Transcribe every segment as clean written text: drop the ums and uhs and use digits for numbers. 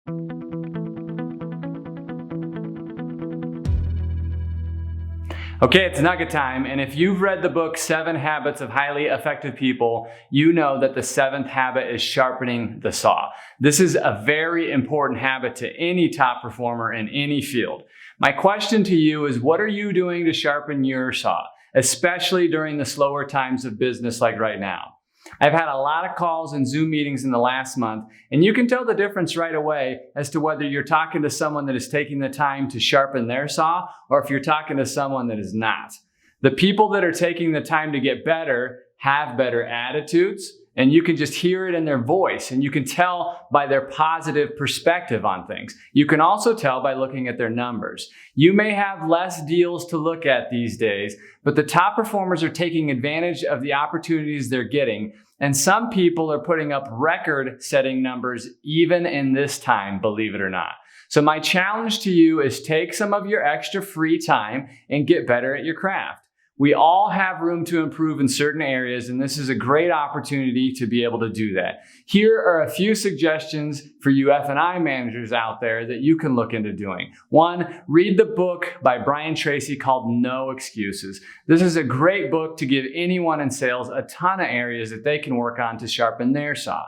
Okay, it's nugget time, and if you've read the book 7 Habits of Highly Effective People, you know that the 7th habit is sharpening the saw. This is a very important habit to any top performer in any field. My question to you is, what are you doing to sharpen your saw, especially during the slower times of business like right now? I've had a lot of calls and Zoom meetings in the last month, and you can tell the difference right away as to whether you're talking to someone that is taking the time to sharpen their saw or if you're talking to someone that is not. The people that are taking the time to get better have better attitudes, and you can just hear it in their voice, and you can tell by their positive perspective on things. You can also tell by looking at their numbers. You may have less deals to look at these days, but the top performers are taking advantage of the opportunities they're getting, and some people are putting up record-setting numbers even in this time, believe it or not. So my challenge to you is take some of your extra free time and get better at your craft. We all have room to improve in certain areas, and this is a great opportunity to be able to do that. Here are a few suggestions for you F&I managers out there that you can look into doing. 1, read the book by Brian Tracy called No Excuses. This is a great book to give anyone in sales a ton of areas that they can work on to sharpen their saw.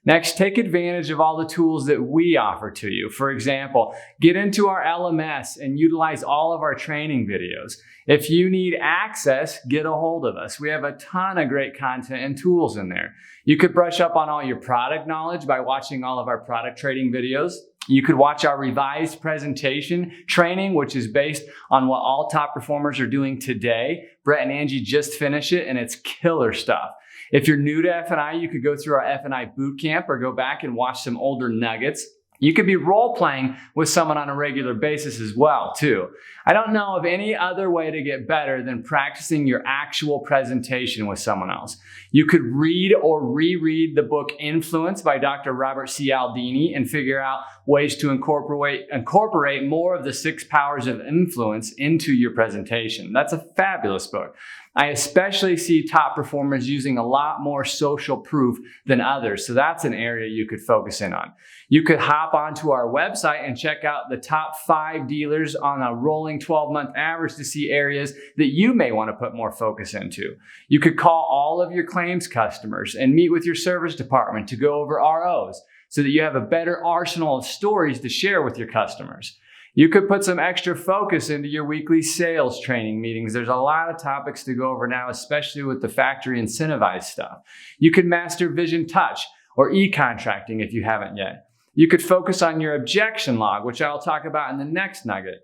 Next, take advantage of all the tools that we offer to you. For example, get into our LMS and utilize all of our training videos. If you need access, get a hold of us. We have a ton of great content and tools in there. You could brush up on all your product knowledge by watching all of our product trading videos. You could watch our revised presentation training, which is based on what all top performers are doing today. Brett and Angie just finished it, and it's killer stuff. If you're new to F&I, you could go through our F&I boot camp or go back and watch some older nuggets. You could be role-playing with someone on a regular basis as well, too. I don't know of any other way to get better than practicing your actual presentation with someone else. You could read or reread the book Influence by Dr. Robert Cialdini and figure out ways to incorporate more of the 6 powers of influence into your presentation. That's a fabulous book. I especially see top performers using a lot more social proof than others, so that's an area you could focus in on. You could hop onto our website and check out the top 5 dealers on a rolling 12-month average to see areas that you may want to put more focus into. You could call all of your claims customers and meet with your service department to go over ROs so that you have a better arsenal of stories to share with your customers. You could put some extra focus into your weekly sales training meetings. There's a lot of topics to go over now, especially with the factory incentivized stuff. You could master Vision Touch or e-contracting if you haven't yet. You could focus on your objection log, which I'll talk about in the next nugget.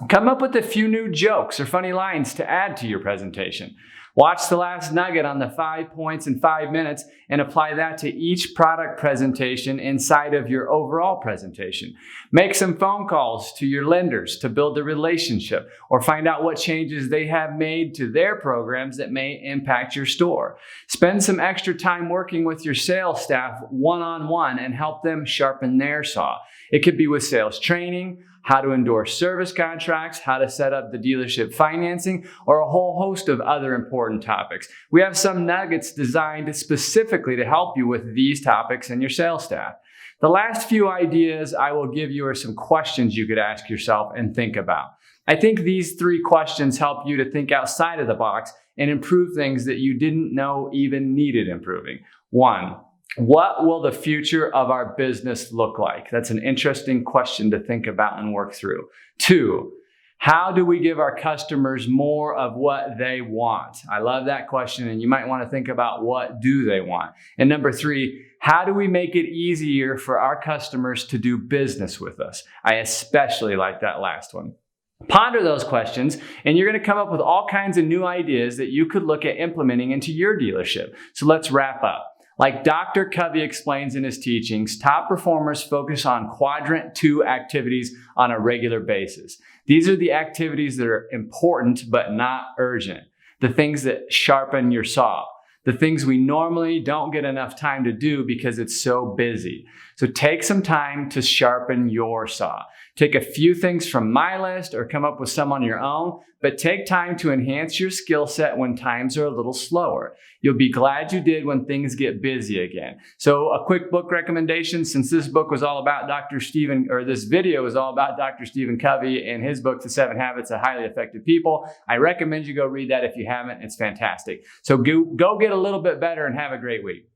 Come up with a few new jokes or funny lines to add to your presentation. Watch the last nugget on the 5 points in 5 minutes and apply that to each product presentation inside of your overall presentation. Make some phone calls to your lenders to build a relationship or find out what changes they have made to their programs that may impact your store. Spend some extra time working with your sales staff one-on-one and help them sharpen their saw. It could be with sales training, how to endorse service contracts, how to set up the dealership financing, or a whole host of other important topics. We have some nuggets designed specifically to help you with these topics and your sales staff. The last few ideas I will give you are some questions you could ask yourself and think about. I think these 3 questions help you to think outside of the box and improve things that you didn't know even needed improving. 1. What will the future of our business look like? That's an interesting question to think about and work through. 2, how do we give our customers more of what they want? I love that question, and you might want to think about what do they want. And number 3, how do we make it easier for our customers to do business with us? I especially like that last one. Ponder those questions, and you're going to come up with all kinds of new ideas that you could look at implementing into your dealership. So let's wrap up. Like Dr. Covey explains in his teachings, top performers focus on quadrant 2 activities on a regular basis. These are the activities that are important but not urgent. The things that sharpen your saw. The things we normally don't get enough time to do because it's so busy. So take some time to sharpen your saw. Take a few things from my list or come up with some on your own, but take time to enhance your skill set when times are a little slower. You'll be glad you did when things get busy again. So a quick book recommendation, since this book was all about this video was all about Dr. Stephen Covey and his book, The 7 Habits of Highly Effective People. I recommend you go read that if you haven't. It's fantastic. So go get a little bit better and have a great week.